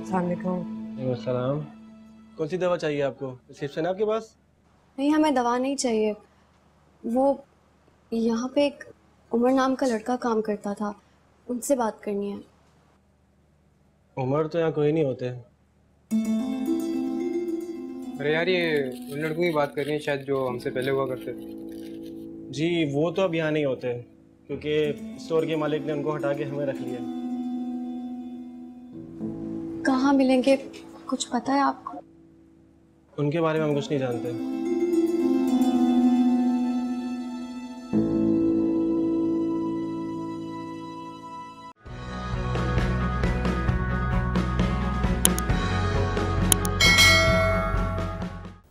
अस्सलाम वालेकुम। सलाम। कौन सी दवा चाहिए आपको? रिसेप्शन है आपके पास? नहीं, हमें दवा नहीं चाहिए। वो यहाँ पे एक उमर नाम का लड़का काम करता था, उनसे बात करनी है। उमर तो यहाँ कोई नहीं होते। अरे यार, ये उन लड़कों की बात कर रही है शायद, जो हमसे पहले हुआ करते थे। जी वो तो अब यहाँ नहीं होते, क्योंकि स्टोर के मालिक ने उनको हटा के हमें रख लिया। कहाँ मिलेंगे, कुछ पता है आपको? उनके बारे में हम कुछ नहीं जानते।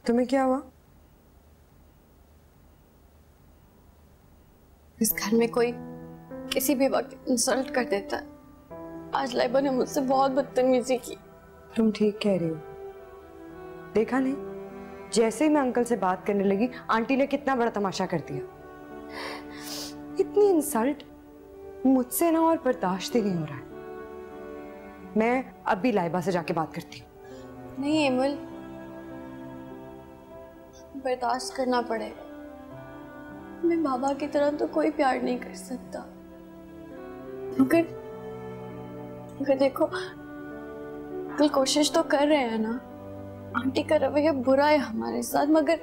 तुम्हें क्या हुआ? इस घर में कोई किसी भी वक्त इंसल्ट कर देता है। आज लाइबा ने मुझसे बहुत बदतमीजी की। तुम ठीक कह रही हो। देखा नहीं, जैसे ही मैं अंकल से बात करने लगी आंटी ने कितना बड़ा तमाशा कर दिया। इतनी इंसल्ट मुझसे ना और बर्दाश्त ही नहीं हो रहा है। मैं अभी लाइबा से जाके बात करती हूँ। नहीं एमल, बर्दाश्त करना पड़ेगा। मैं बाबा की तरह तो कोई प्यार नहीं कर सकता। अगर देखो, अंकल कोशिश तो कर रहे हैं ना। आंटी का रवैया बुरा है हमारे साथ, मगर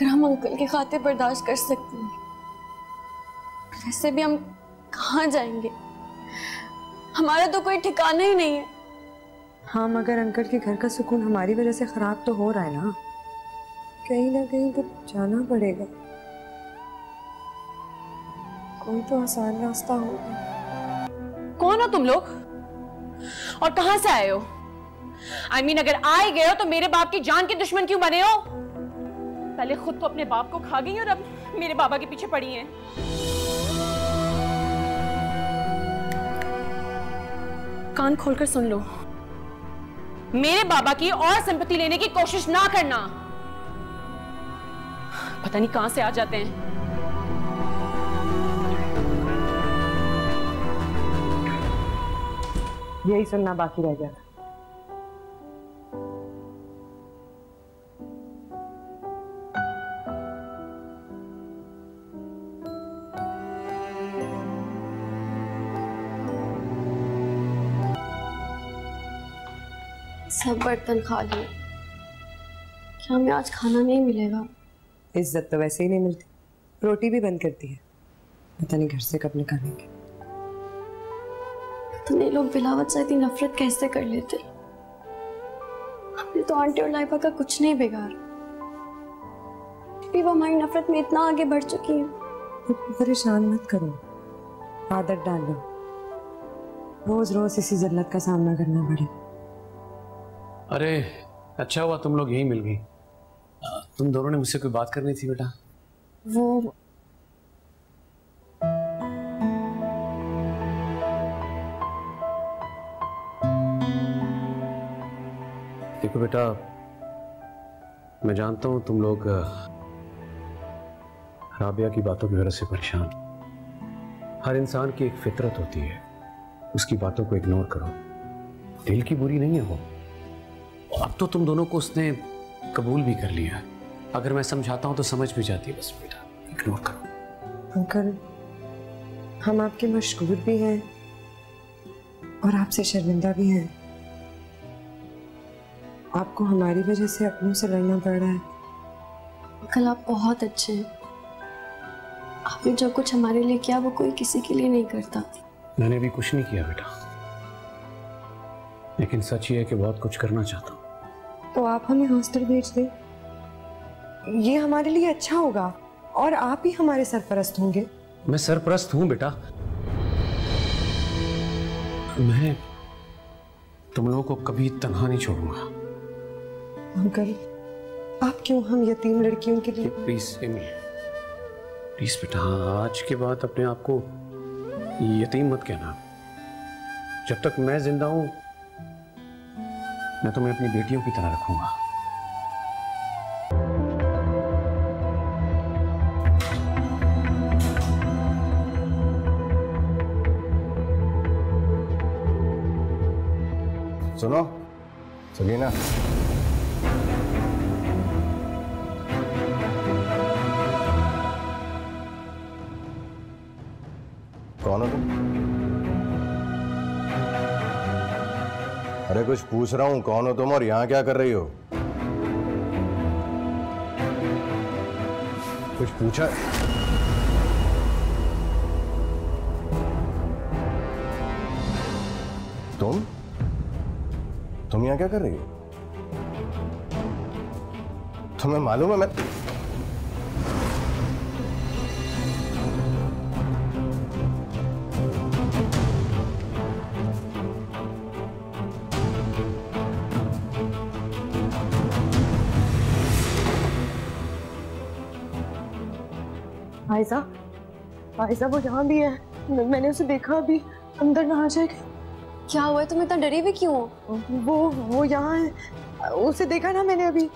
हम अंकल की खातिर बर्दाश्त कर सकते हैं। वैसे भी हम कहाँ जाएंगे, हमारा तो कोई ठिकाना ही नहीं है। हाँ, मगर अंकल के घर का सुकून हमारी वजह से खराब तो हो रहा है ना। कहीं ना कहीं तो जाना पड़ेगा। कोई तो आसान रास्ता होगा। कौन हो तुम लोग और कहां से आए हो? I mean, अगर आए गए हो तो मेरे बाप की जान के दुश्मन क्यों बने हो? पहले खुद तो अपने बाप को खा गई और अब मेरे बाबा के पीछे पड़ी हैं। कान खोलकर सुन लो, मेरे बाबा की और सिंपैथी लेने की कोशिश ना करना। पता नहीं कहां से आ जाते हैं। यही सुनना बाकी रह गया। सब बर्तन खा लिए, क्या हमें आज खाना नहीं मिलेगा? इज्जत तो वैसे ही नहीं मिलती, रोटी भी बंद करती है। पता नहीं घर से कब निकालेंगे। इतने लोग बिला वजह इतनी नफरत कैसे कर लेते? हमने तो आंटी और लाइबा का कुछ नहीं बिगाड़ा, भी वो हमारी नफरत में इतना आगे बढ़ चुकी है। तो परेशान मत करो, आदत डालो। रोज रोज इसी जल्लत का सामना करना पड़े। अरे अच्छा हुआ तुम लोग यहीं मिल गई। तुम दोनों ने मुझसे कोई बात करनी थी बेटा। वो देखो बेटा, मैं जानता हूं तुम लोग राबिया की बातों की वजह से परेशान। हर इंसान की एक फितरत होती है, उसकी बातों को इग्नोर करो। दिल की बुरी नहीं है वो। अब तो तुम दोनों को उसने कबूल भी कर लिया। अगर मैं समझाता हूं तो समझ भी जाती है। बस बेटा इग्नोर करो। अंकल, हम आपके मशहूर भी हैं और आपसे शर्मिंदा भी हैं। आपको हमारी वजह से अपनों से लड़ना पड़ रहा है। अंकल आप बहुत अच्छे हैं। आपने जो कुछ हमारे लिए किया वो कोई किसी के लिए नहीं करता। मैंने भी कुछ नहीं किया बेटा, लेकिन सच ये है कि बहुत कुछ करना चाहता हूँ। तो आप हमें हॉस्टल भेज दें, ये हमारे लिए अच्छा होगा और आप ही हमारे सरपरस्त होंगे। मैं सरपरस्त हूं बेटा। मैं तुम लोगों को कभी तन्हा नहीं छोड़ूंगा। अंकल, आप क्यों हम यतीम लड़कियों के लिए? प्लीज एमी, प्लीज बेटा, आज के बाद अपने आप को यतीम मत कहना। जब तक मैं जिंदा हूं मैं तुम्हें अपनी बेटियों की तरह रखूंगा। सुनो सलीना, कौन हो तुम? अरे कुछ पूछ रहा हूं, कौन हो तुम और यहां क्या कर रही हो? कुछ पूछा? तुम यहां क्या कर रही हो? तुम्हें मालूम है मैं आयजा, आयजा वो यहाँ भी है। मैंने उसे देखा अभी, अंदर ना आ जाएगा। क्या हुआ है? तुम इतना डरी भी क्यों हो? वो यहाँ है, उसे देखा ना मैंने अभी।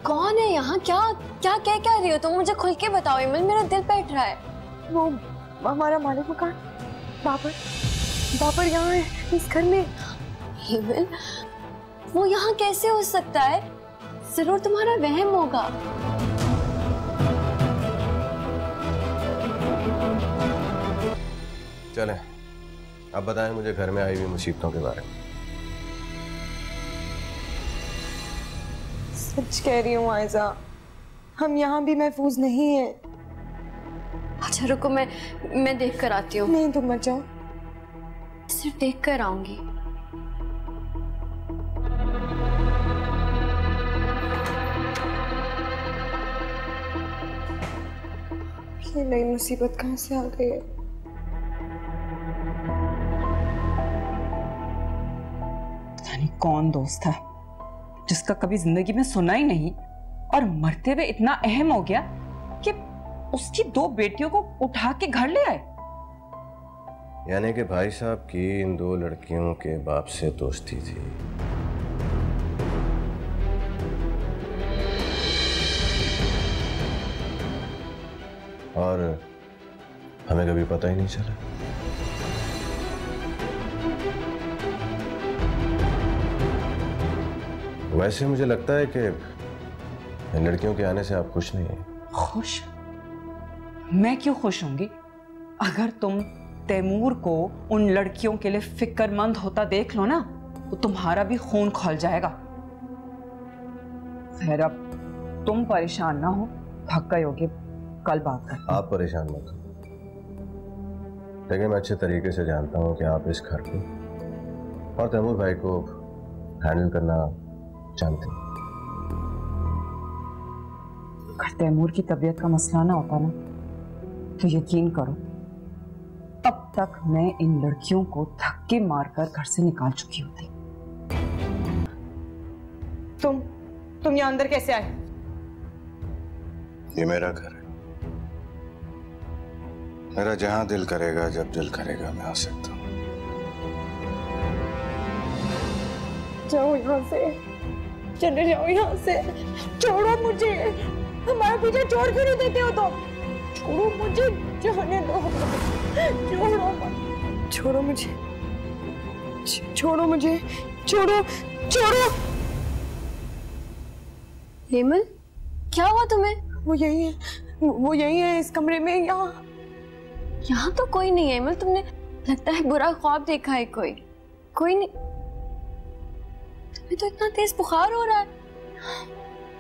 कौन है यहाँ? क्या क्या कह क्या रही हो तुम? मुझे खुल के बताओ इमल, मेरा दिल बैठ रहा है। वो हमारा मालिक मकान बाबर यहाँ है इस घर में। इमल, वो यहाँ कैसे हो सकता है? जरूर तुम्हारा वहम होगा। चले, अब बताएं मुझे घर में आई हुई मुसीबतों के बारे में। सच कह रही हूँ आयजा, हम यहाँ भी महफूज नहीं है। अच्छा रुको, मैं देख कर आती हूँ। नहीं तुम मत जाओ। सिर्फ देख कर आऊंगी। ये नई मुसीबत कहाँ से आ गई है? यानी कौन दोस्त था जिसका कभी जिंदगी में सुना ही नहीं और मरते हुए इतना अहम हो गया कि उसकी 2 बेटियों को उठा के घर ले आए। यानी कि भाई साहब की इन 2 लड़कियों के बाप से दोस्ती थी। और हमें कभी पता ही नहीं चला। वैसे मुझे लगता है कि इन लड़कियों के आने से आप खुश नहीं हैं। खुश? मैं क्यों खुश होंगी? अगर तुम तैमूर को उन लड़कियों के लिए फिक्रमंद होता देख लो ना, तो तुम्हारा भी खून खौल जाएगा। खैर अब तुम परेशान ना हो, थक गए होगे, कल बात करते हैं। आप परेशान मत हो, लेकिन मैं अच्छे तरीके से जानता हूँ कि आप इस घर को और तैमूर भाई को हैंडल करना जानते हैं। अगर तैमूर की तबीयत का मसला ना होता ना, तो यकीन करो अब तक मैं इन लड़कियों को धक्के मारकर घर से निकाल चुकी होती। तुम यहाँ अंदर कैसे आए? ये मेरा घर है, मेरा जहां दिल करेगा जब दिल करेगा मैं आ सकता हूँ। जाओ यहाँ से, चले जाओ यहाँ से, छोड़ो मुझे। हमारा पीछा छोड़ क्यों नहीं देते हो? तो छोड़ो मुझे, जाने दो। छोड़ो मुझे, छोड़ो मुझे, छोड़ो छोड़ो। हेमल, क्या हुआ तुम्हें? वो यही है इस कमरे में। यहाँ तो कोई नहीं है हेमल, तुमने लगता है बुरा ख्वाब देखा है। कोई नहीं। तुम्हें तो इतना तेज बुखार हो रहा है।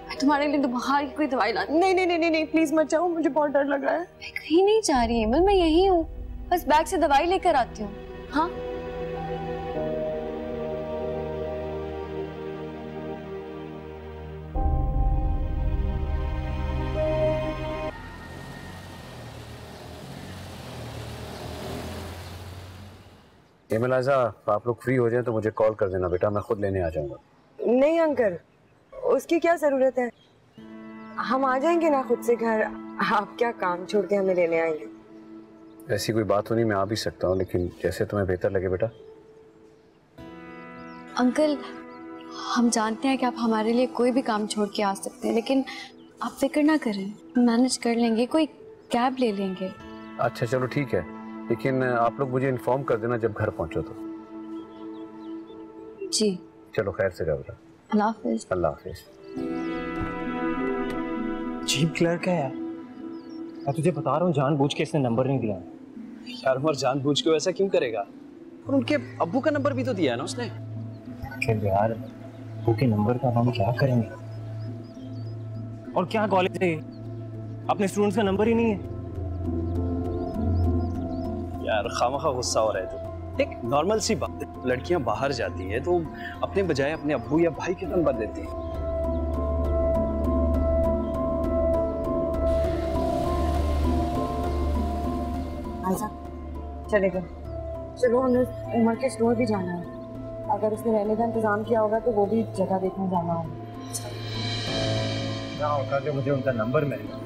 मैं तुम्हारे लिए तो बुखार की कोई दवाई ला। नहीं प्लीज मत जाओ, मुझे बहुत डर लग रहा है। मैं कहीं नहीं जा रही हेमल, मैं यही हूँ, बस बैग से दवाई लेकर आती हूँ। हाँ एमिलाजा, आप लोग फ्री हो जाएं तो मुझे कॉल कर देना बेटा, मैं खुद लेने आ जाऊंगा। नहीं अंकल, उसकी क्या जरूरत है, हम आ जाएंगे ना खुद से घर। आप क्या काम छोड़ के हमें लेने आएंगे? ऐसी कोई बात तो नहीं, मैं आ भी सकता हूँ, लेकिन जैसे तुम्हें बेहतर लगे बेटा। अंकल, हम जानते हैं कि आप हमारे लिए कोई भी काम छोड़ के आ सकते हैं, लेकिन आप फिक्र ना करें, मैनेज कर लेंगे, कोई कैब ले लेंगे। अच्छा चलो ठीक है, लेकिन आप लोग मुझे इन्फॉर्म कर देना जब घर पहुंचो तो। जी चलो खैर से जाओ। अल्लाह हाफिज। अल्लाह हाफिज। चीफ क्लर्क है यार, मैं तुझे बता रहा हूँ जानबूझ के इसने नंबर नहीं दिया। यार उमर जानबूझ के ऐसा क्यों करेगा? और उनके अब्बू का नंबर भी तो दिया है ना उसने। यार अब्बू के नंबर का हम क्या करेंगे? और क्या कॉलेज है, अपने स्टूडेंट्स का नंबर ही नहीं है। यार खामखा गुस्सा हो रहा है तो एक नॉर्मल सी बात है, लड़कियां बाहर जाती है तो अपने बजाय अपने अब्बू या भाई के नंबर देती हैं। चलेगा, चलो हमें उमर के स्टोर भी जाना है। अगर उसने रहने का इंतजाम किया होगा तो वो भी जगह देखने जाना होगा। क्या होगा कि मुझे उनका नंबर मिलेगा,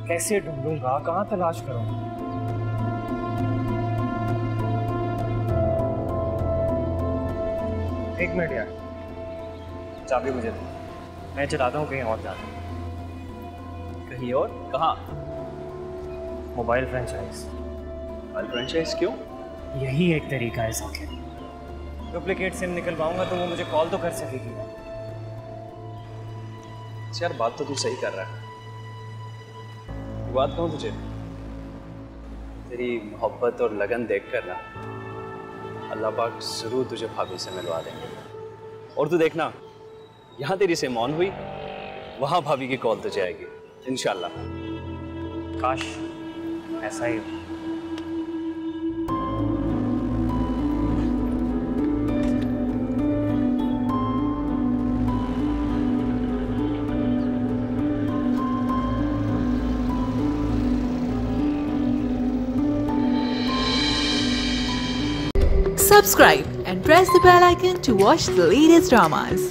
कैसे ढूंढूंगा, कहाँ तलाश करूंगा? एक मिनट यार, चाबी मुझे दो, मैं चलाता हूँ कहीं और जाता हूँ। कहीं और? कहाँ? Mobile franchise. मोबाइल फ्रेंचाइज क्यों? यही एक तरीका है साकिब, डुप्लीकेट सिम निकलवाऊंगा तो वो मुझे कॉल तो कर सकेगी। यार बात तो तू सही कर रहा है। बात कहूँ तुझे, तेरी मोहब्बत और लगन देख कर ना अल्लाह पाक जरूर तुझे भाभी से मिलवा देंगे। और तू देखना, यहाँ तेरी सिम ऑन हुई, वहाँ भाभी की कॉल तुझे आएगी इंशाल्लाह। काश ऐसा ही हो। Subscribe and press the bell icon to watch the latest dramas.